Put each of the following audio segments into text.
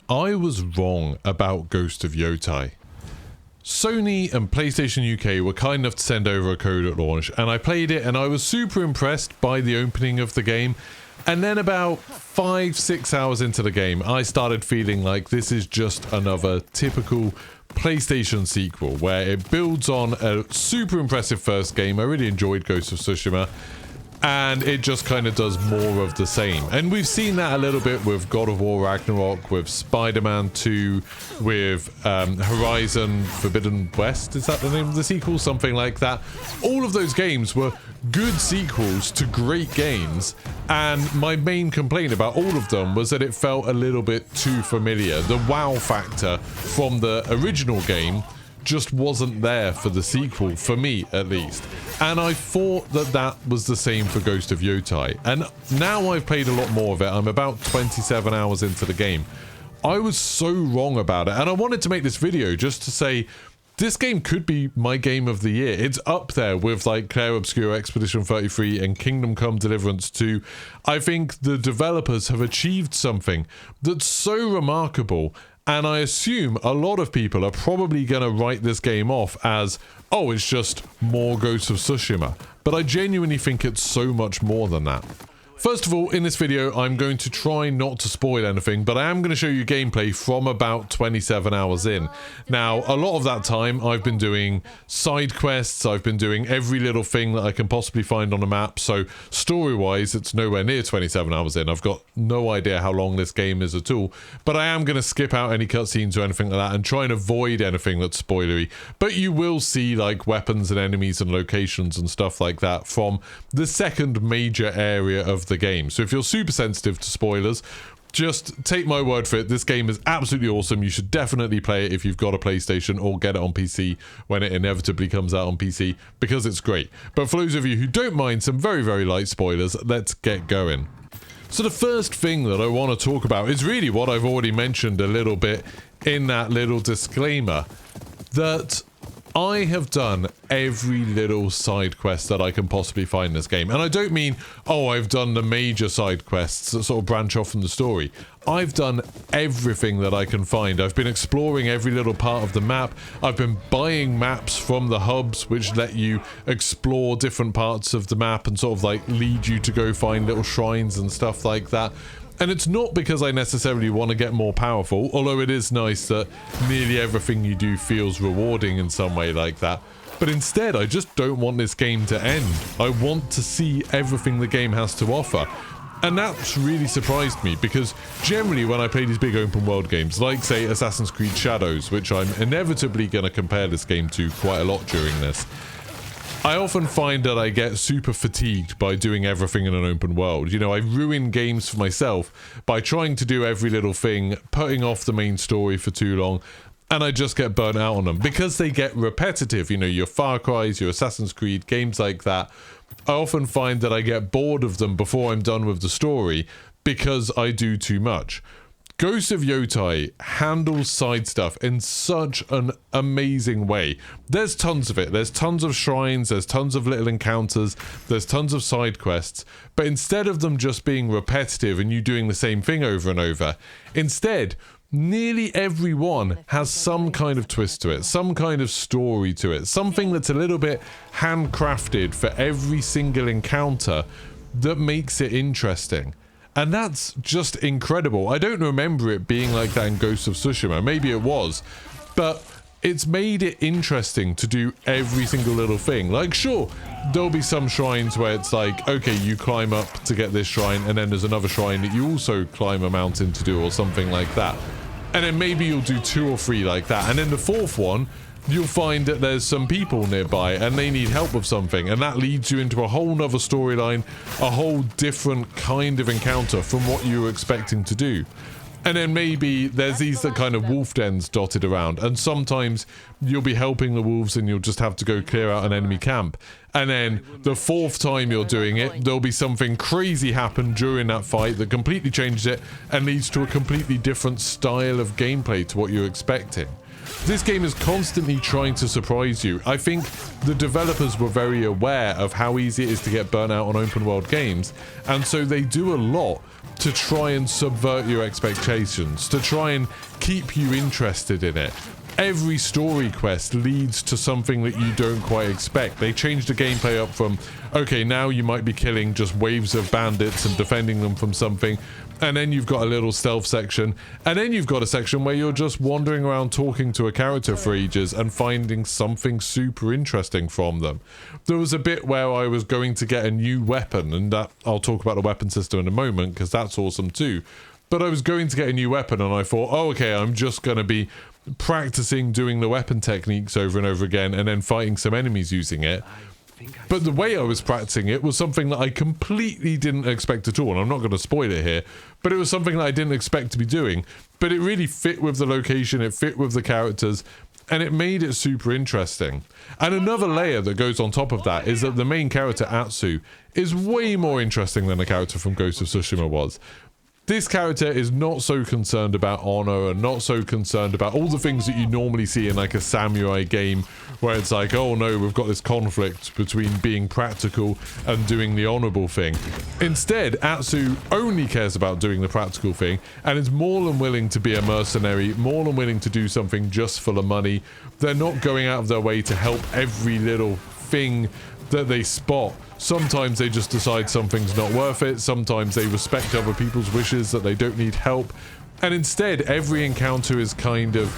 I was wrong about Ghost of Yotei. Sony and PlayStation UK were kind enough to send over a code at launch, and I played it and I was super impressed by the opening of the game. And then about 5-6 hours into the game, I started feeling like this is just another typical PlayStation sequel, where it builds on a super impressive first game. I really enjoyed Ghost of Tsushima, and it just kind of does more of the same. And we've seen that a little bit with God of War Ragnarok, with Spider-Man 2, with Horizon Forbidden West, is that the name of the sequel? Something like that. All of those games were good sequels to great games, and my main complaint about all of them was that it felt a little bit too familiar. The wow factor from the original game just wasn't there for the sequel, for me at least. And I thought that that was the same for Ghost of Yotei. And now I've played a lot more of it. I'm about 27 hours into the game. I was so wrong about it. And I wanted to make this video just to say, this game could be my game of the year. It's up there with like Clair Obscur Expedition 33 and Kingdom Come Deliverance 2. I think the developers have achieved something that's so remarkable. And I assume a lot of people are probably going to write this game off as, oh, it's just more Ghost of Tsushima. But I genuinely think it's so much more than that. First of all, in this video, I'm going to try not to spoil anything, but I am going to show you gameplay from about 27 hours in. Now, a lot of that time, I've been doing side quests, I've been doing every little thing that I can possibly find on a map, so story-wise, it's nowhere near 27 hours in. I've got no idea how long this game is at all, but I am going to skip out any cutscenes or anything like that and try and avoid anything that's spoilery. But you will see, like, weapons and enemies and locations and stuff like that from the second major area of the game. So if you're super sensitive to spoilers, just take my word for it. This game is absolutely awesome. You should definitely play it if you've got a PlayStation, or get it on PC when it inevitably comes out on PC, because it's great. But for those of you who don't mind some very, very light spoilers, let's get going. So the first thing that I want to talk about is really what I've already mentioned a little bit in that little disclaimer, that I have done every little side quest that I can possibly find in this game. And I don't mean, oh, I've done the major side quests that sort of branch off from the story. I've done everything that I can find. I've been exploring every little part of the map. I've been buying maps from the hubs, which let you explore different parts of the map and sort of like lead you to go find little shrines and stuff like that. And it's not because I necessarily want to get more powerful, although it is nice that nearly everything you do feels rewarding in some way like that. But instead, I just don't want this game to end. I want to see everything the game has to offer. And that's really surprised me, because generally when I play these big open world games, like say Assassin's Creed Shadows, which I'm inevitably going to compare this game to quite a lot during this, I often find that I get super fatigued by doing everything in an open world. You know, I ruin games for myself by trying to do every little thing, putting off the main story for too long, and I just get burnt out on them because they get repetitive. You know, your Far Cry's, your Assassin's Creed, games like that. I often find that I get bored of them before I'm done with the story because I do too much. Ghost of Yotei handles side stuff in such an amazing way. There's tons of it. There's tons of shrines, there's tons of little encounters, there's tons of side quests. But instead of them just being repetitive and you doing the same thing over and over, instead, nearly every one has some kind of twist to it, some kind of story to it, something that's a little bit handcrafted for every single encounter that makes it interesting. And that's just incredible. I don't remember it being like that in Ghost of Tsushima. Maybe it was. But it's made it interesting to do every single little thing. Like, sure, there'll be some shrines where it's like, okay, you climb up to get this shrine, and then there's another shrine that you also climb a mountain to do, or something like that. And then maybe you'll do 2 or 3 like that. And then the fourth one, you'll find that there's some people nearby and they need help with something, and that leads you into a whole nother storyline, a whole different kind of encounter from what you were expecting to do. And then maybe there's these kind of wolf dens dotted around, and sometimes you'll be helping the wolves and you'll just have to go clear out an enemy camp. And then the 4th time you're doing it, there'll be something crazy happen during that fight that completely changes it and leads to a completely different style of gameplay to what you're expecting. This game is constantly trying to surprise you. I think the developers were very aware of how easy it is to get burnt out on open world games, and so they do a lot to try and subvert your expectations, to try and keep you interested in it. Every story quest leads to something that you don't quite expect. They changed the gameplay up from, okay, now you might be killing just waves of bandits and defending them from something, and then you've got a little stealth section, and then you've got a section where you're just wandering around talking to a character for ages and finding something super interesting from them. There was a bit where I was going to get a new weapon, and that I'll talk about the weapon system in a moment because that's awesome too. But I was going to get a new weapon and I thought, oh, okay, I'm just going to be practicing doing the weapon techniques over and over again and then fighting some enemies using it. But the way I was practicing it was something that I completely didn't expect at all. And I'm not going to spoil it here, but it was something that I didn't expect to be doing. But it really fit with the location, it fit with the characters, and it made it super interesting. And another layer that goes on top of that is that the main character, Atsu, is way more interesting than the character from Ghost of Tsushima was. This character is not so concerned about honor and not so concerned about all the things that you normally see in like a samurai game where it's like, oh no, we've got this conflict between being practical and doing the honorable thing. Instead, Atsu only cares about doing the practical thing and is more than willing to be a mercenary, more than willing to do something just for the money. They're not going out of their way to help every little thing that they spot. Sometimes they just decide something's not worth it. Sometimes they respect other people's wishes that they don't need help. And instead, every encounter is kind of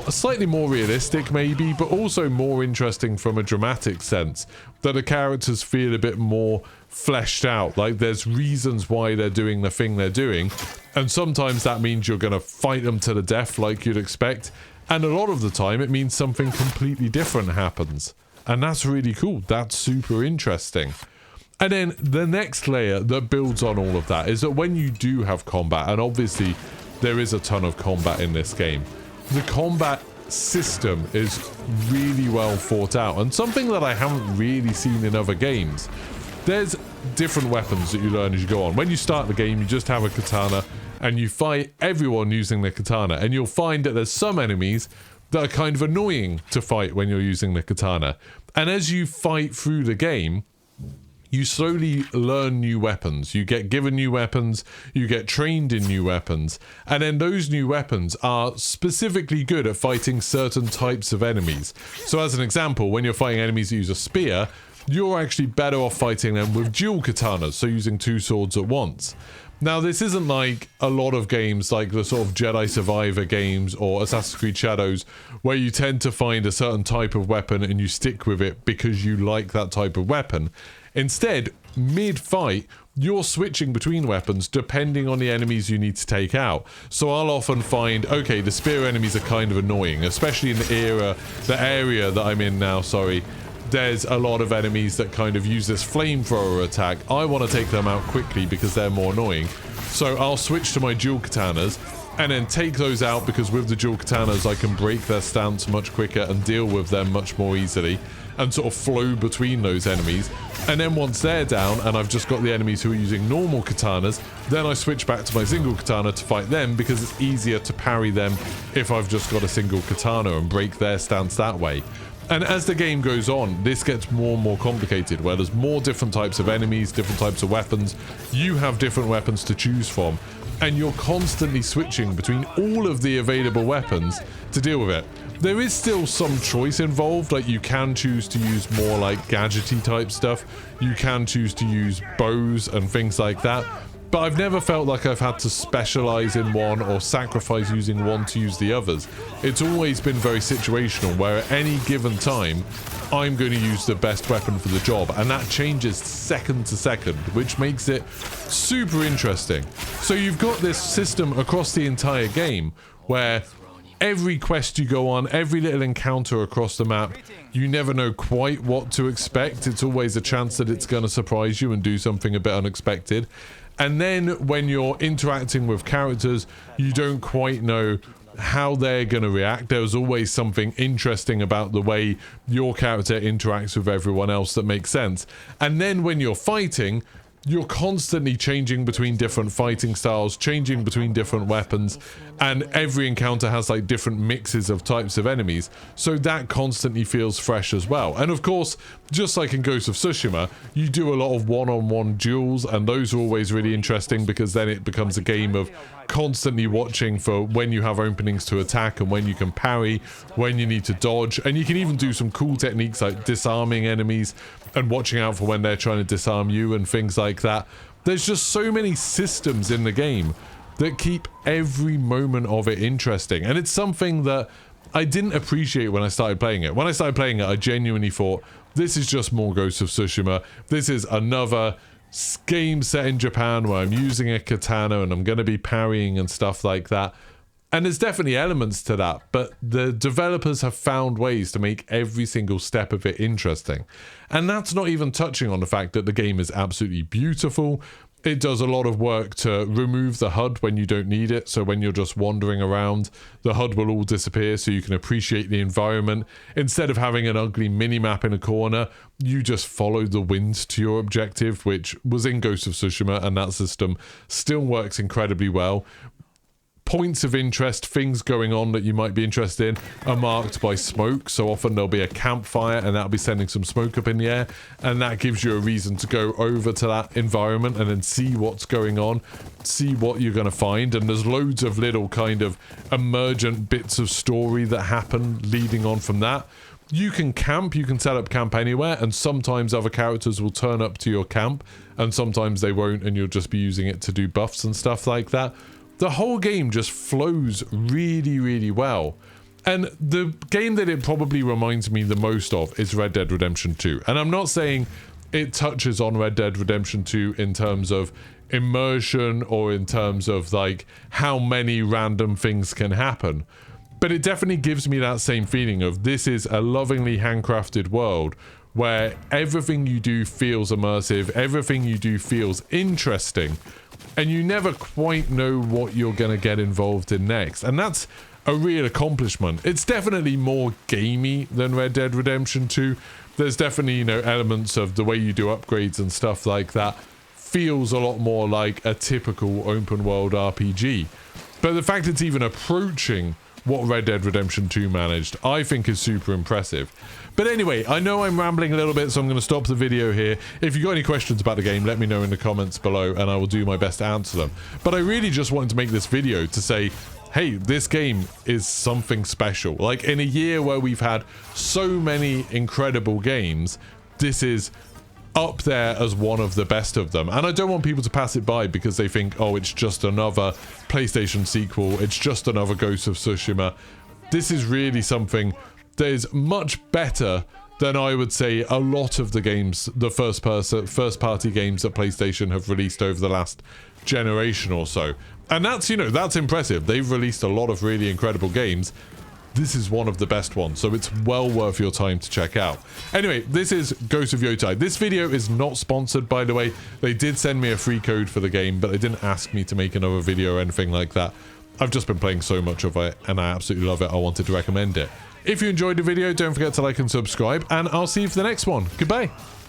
slightly more realistic maybe, but also more interesting from a dramatic sense. That the characters feel a bit more fleshed out. Like there's reasons why they're doing the thing they're doing. And sometimes that means you're going to fight them to the death like you'd expect. And a lot of the time it means something completely different happens. And that's really cool. That's super interesting. And then the next layer that builds on all of that is that when you do have combat, and obviously there is a ton of combat in this game, the combat system is really well thought out and something that I haven't really seen in other games. There's different weapons that you learn as you go on. When you start the game, you just have a katana and you fight everyone using the katana, and you'll find that there's some enemies that are kind of annoying to fight when you're using the katana. And as you fight through the game, you slowly learn new weapons. You get given new weapons, you get trained in new weapons, and then those new weapons are specifically good at fighting certain types of enemies. So as an example, when you're fighting enemies that use a spear, you're actually better off fighting them with dual katanas, so using two swords at once. Now, this isn't like a lot of games like the sort of Jedi Survivor games or Assassin's Creed Shadows, where you tend to find a certain type of weapon and you stick with it because you like that type of weapon. Instead, mid-fight, you're switching between weapons depending on the enemies you need to take out. So I'll often find, okay, the spear enemies are kind of annoying, especially in the area that I'm in now, sorry. There's a lot of enemies that kind of use this flamethrower attack. I want to take them out quickly because they're more annoying. So I'll switch to my dual katanas and then take those out, because with the dual katanas I can break their stance much quicker and deal with them much more easily and sort of flow between those enemies. And then once they're down and I've just got the enemies who are using normal katanas, then I switch back to my single katana to fight them, because it's easier to parry them if I've just got a single katana and break their stance that way. And as the game goes on, this gets more and more complicated, where there's more different types of enemies, different types of weapons. You have different weapons to choose from, and you're constantly switching between all of the available weapons to deal with it. There is still some choice involved, like you can choose to use more like gadgety type stuff. You can choose to use bows and things like that. But I've never felt like I've had to specialize in one or sacrifice using one to use the others. It's always been very situational, where at any given time, I'm going to use the best weapon for the job, and that changes second to second, which makes it super interesting. So you've got this system across the entire game, where every quest you go on, every little encounter across the map, you never know quite what to expect. It's always a chance that it's going to surprise you and do something a bit unexpected. And then when you're interacting with characters, you don't quite know how they're going to react. There's always something interesting about the way your character interacts with everyone else that makes sense. And then when you're fighting, you're constantly changing between different fighting styles, changing between different weapons, and every encounter has like different mixes of types of enemies, so that constantly feels fresh as well. And of course, just like in Ghost of Tsushima, you do a lot of one-on-one duels, and those are always really interesting because then it becomes a game of constantly watching for when you have openings to attack and when you can parry, when you need to dodge, and you can even do some cool techniques like disarming enemies and watching out for when they're trying to disarm you and things like that. There's just so many systems in the game that keep every moment of it interesting, and it's something that I didn't appreciate when I started playing it. When I started playing it, I genuinely thought, this is just more Ghost of Tsushima. This is another game set in Japan where I'm using a katana and I'm going to be parrying and stuff like that. And there's definitely elements to that, but the developers have found ways to make every single step of it interesting. And that's not even touching on the fact that the game is absolutely beautiful. It does a lot of work to remove the HUD when you don't need it, so when you're just wandering around, the HUD will all disappear so you can appreciate the environment. Instead of having an ugly mini-map in a corner, you just follow the wind to your objective, which was in Ghost of Tsushima, and that system still works incredibly well. Points of interest, things going on that you might be interested in, are marked by smoke. So often there'll be a campfire and that'll be sending some smoke up in the air, and that gives you a reason to go over to that environment and then see what's going on, see what you're going to find. And there's loads of little kind of emergent bits of story that happen leading on from that. You can camp, you can set up camp anywhere, and sometimes other characters will turn up to your camp and sometimes they won't, and you'll just be using it to do buffs and stuff like that. The whole game just flows really, really well. And the game that it probably reminds me the most of is Red Dead Redemption 2. And I'm not saying it touches on Red Dead Redemption 2 in terms of immersion or in terms of like how many random things can happen. But it definitely gives me that same feeling of this is a lovingly handcrafted world where everything you do feels immersive, everything you do feels interesting, and you never quite know what you're going to get involved in next. And that's a real accomplishment. It's definitely more gamey than Red Dead Redemption 2. There's definitely, you know, elements of the way you do upgrades and stuff like that feels a lot more like a typical open world RPG. But the fact it's even approaching what Red Dead Redemption 2 managed, I think is super impressive. But anyway, I know I'm rambling a little bit, so I'm going to stop the video here. If you've got any questions about the game, let me know in the comments below, and I will do my best to answer them. But I really just wanted to make this video to say, hey, this game is something special. Like, in a year where we've had so many incredible games, this is up there as one of the best of them. And I don't want people to pass it by because they think, oh, it's just another PlayStation sequel, it's just another Ghost of Tsushima. This is really something that is much better than, I would say, a lot of the games, the first party games that PlayStation have released over the last generation or so. And that's, you know, that's impressive. They've released a lot of really incredible games. This is one of the best ones, so it's well worth your time to check out. Anyway, this is Ghost of Yotei. This video is not sponsored, by the way. They did send me a free code for the game, but they didn't ask me to make another video or anything like that. I've just been playing so much of it, and I absolutely love it. I wanted to recommend it. If you enjoyed the video, don't forget to like and subscribe, and I'll see you for the next one. Goodbye.